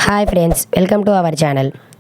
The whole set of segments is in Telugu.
Hi friends, welcome to our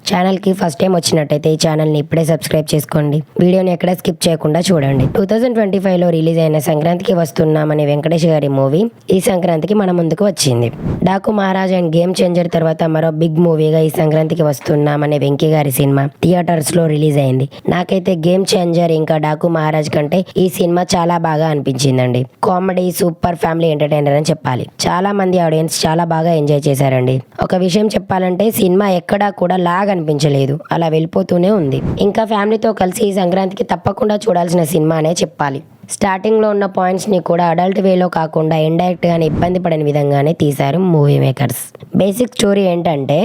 ఛానల్కి ఫస్ట్ టైం వచ్చినట్టయితే ఈ ఛానల్ని ఇప్పుడే సబ్స్క్రైబ్ చేసుకోండి. వీడియోని ఎక్కడ స్కిప్ చేయకుండా చూడండి. 2025లో రిలీజ్ అయిన సంక్రాంతికి వస్తున్నామనే వెంకటేష్ గారి మూవీ ఈ సంక్రాంతికి మన ముందుకు వచ్చింది. Daaku Maharaj and game changer తర్వాత మరో బిగ్ మూవీగా ఈ సంక్రాంతికి వస్తున్నామనే వెంకీ గారి సినిమా థియేటర్స్ లో రిలీజ్ అయింది. నాకైతే గేమ్ చేంజర్ ఇంకా డాకు మహారాజ్ కంటే ఈ సినిమా చాలా బాగా అనిపించిందండి. కామెడీ, సూపర్ ఫ్యామిలీ ఎంటర్టైనర్ అని చెప్పాలి. చాలా మంది ఆడియన్స్ చాలా బాగా ఎంజాయ్ చేశారండి. ఒక విషయం చెప్పాలంటే సినిమా ఎక్కడా కూడా లాగ్ అనిపించలేదు, అలా వెళ్ళిపోతూనే ఉంది. ఇంకా ఫ్యామిలీతో కలిసి ఈ సంక్రాంతికి తప్పకుండా చూడాల్సిన సినిమా అనే చెప్పాలి. స్టార్టింగ్ లో ఉన్న పాయింట్స్ ని కూడా అడల్ట్ వేలో కాకుండా ఇండైరెక్ట్ గానే ఇబ్బంది పడని విధంగానే తీశారు మూవీ మేకర్స్. బేసిక్ స్టోరీ ఏంటంటే,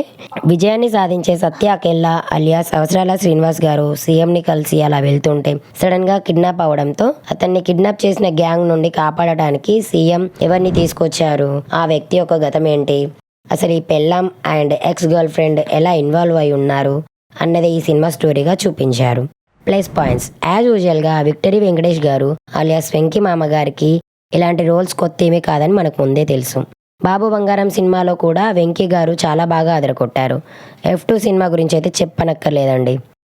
విజయాన్ని సాధించే సత్య అకెల్లా అలియాస్ అవసరాల శ్రీనివాస్ గారు సీఎం ని కలిసి అలా వెళ్తుంటే సడన్ గా కిడ్నాప్ అవడంతో అతన్ని కిడ్నాప్ చేసిన గ్యాంగ్ నుండి కాపాడటానికి సీఎం ఎవరిని తీసుకొచ్చారు, ఆ వ్యక్తి యొక్క గతం ఏంటి, అసలు ఈ పెళ్ళాం అండ్ ఎక్స్ గర్ల్ ఫ్రెండ్ ఎలా ఇన్వాల్వ్ అయి ఉన్నారు అన్నది ఈ సినిమా స్టోరీగా చూపించారు. ప్లస్ పాయింట్స్ యాజ్ యూజువల్ గా విక్టరీ వెంకటేష్ గారు అలియాస్ వెంకీ మామ గారికి ఇలాంటి రోల్స్ కొత్త ఏమీ కాదని మనకు ముందే తెలుసు. బాబు బంగారం సినిమాలో కూడా వెంకీ గారు చాలా బాగా అదరకొట్టారు. F2 సినిమా గురించి అయితే చెప్పనక్కర్లేదండి.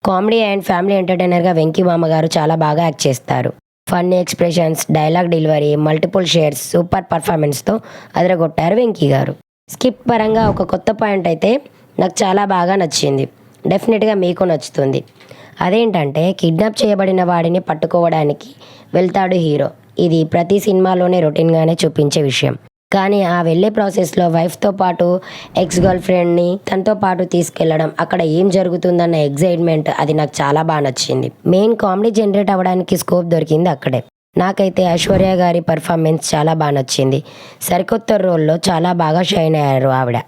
కామెడీ అండ్ ఫ్యామిలీ ఎంటర్టైనర్ గా వెంకీ మామ గారు చాలా బాగా యాక్ట్ చేస్తారు. Funny expressions, dialogue delivery, multiple shades, super performance తో అదరగొట్టారు వెంకీ గారు. స్కిప్ పరంగా ఒక కొత్త పాయింట్ అయితే నాకు చాలా బాగా నచ్చింది. డెఫినెట్గా మీకు నచ్చుతుంది. అదేంటంటే, కిడ్నాప్ చేయబడిన వాడిని పట్టుకోవడానికి వెళ్తాడు హీరో. ఇది ప్రతి సినిమాలోనే రొటీన్గానే చూపించే విషయం. కానీ ఆ వెళ్ళే ప్రాసెస్లో వైఫ్తో పాటు ఎక్స్ గర్ల్ ఫ్రెండ్ని తనతో పాటు తీసుకెళ్లడం, అక్కడ ఏం జరుగుతుందన్న ఎగ్జైట్మెంట్, అది నాకు చాలా బాగా నచ్చింది. మెయిన్ కామెడీ జనరేట్ అవ్వడానికి స్కోప్ దొరికింది అక్కడే. నాకైతే ఐశ్వర్య గారి పర్ఫార్మెన్స్ చాలా బాగా నచ్చింది. సరికొత్త రోల్లో చాలా బాగా షైన్ అయ్యారు ఆవిడ.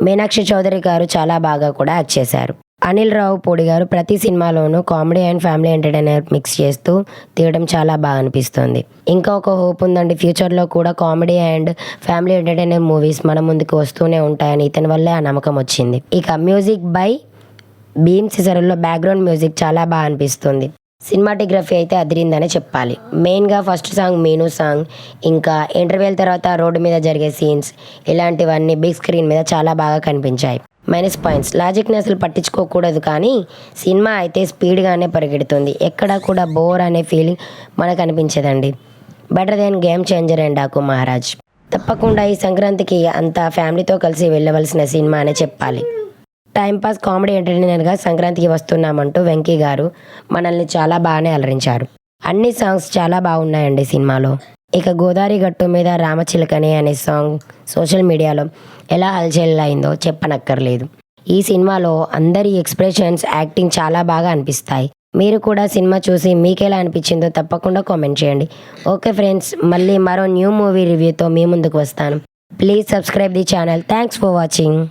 మీనాక్షి చౌదరి గారు చాలా బాగా కూడా యాక్ట్ చేశారు. అనిల్ రావుపూడి గారు ప్రతి సినిమాలోనూ comedy and family entertainer mix చేస్తూ తీయడం చాలా బాగా అనిపిస్తుంది. ఇంకా ఒక హోప్ ఉందండి, ఫ్యూచర్లో కూడా comedy and family entertainer movies మన ముందుకు వస్తూనే ఉంటాయని ఇతని వల్లే ఆ నమ్మకం వచ్చింది. ఇక music by Bheems Ceciroleo background music చాలా బాగా అనిపిస్తుంది. సినిమాటోగ్రఫీ అయితే అదిరిందనే చెప్పాలి. మెయిన్గా ఫస్ట్ సాంగ్ మీను సాంగ్, ఇంకా ఇంటర్వెల్ తర్వాత రోడ్డు మీద జరిగే సీన్స్, ఇలాంటివన్నీ బిగ్ స్క్రీన్ మీద చాలా బాగా కనిపించాయి. మైనస్ పాయింట్స్, లాజిక్ని అసలు పట్టించుకోకూడదు, కానీ సినిమా అయితే స్పీడ్గానే పరిగెడుతుంది. ఎక్కడా కూడా బోర్ అనే ఫీలింగ్ మనకు అనిపించదండి. Better than game changer and Daaku Maharaaj. తప్పకుండా ఈ సంక్రాంతికి అంతా ఫ్యామిలీతో కలిసి వెళ్ళవలసిన సినిమా అనే చెప్పాలి. టైంపాస్ కామెడీ ఎంటర్టైనర్గా సంక్రాంతికి వస్తున్నామంటూ వెంకీ గారు మనల్ని చాలా బాగానే అలరించారు. అన్ని సాంగ్స్ చాలా బాగున్నాయండి సినిమాలో. ఇక గోదావరి గట్టు మీద రామచిలకనే అనే సాంగ్ సోషల్ మీడియాలో ఎలా హల్చల్ అయిందో చెప్పనక్కర్లేదు. ఈ సినిమాలో అందరి ఎక్స్ప్రెషన్స్, యాక్టింగ్ చాలా బాగా అనిపిస్తాయి. మీరు కూడా సినిమా చూసి మీకెలా అనిపించిందో తప్పకుండా కామెంట్ చేయండి. ఓకే ఫ్రెండ్స్, మళ్ళీ మరో న్యూ మూవీ రివ్యూతో మీ ముందుకు వస్తాను. Please subscribe the channel. Thanks for watching.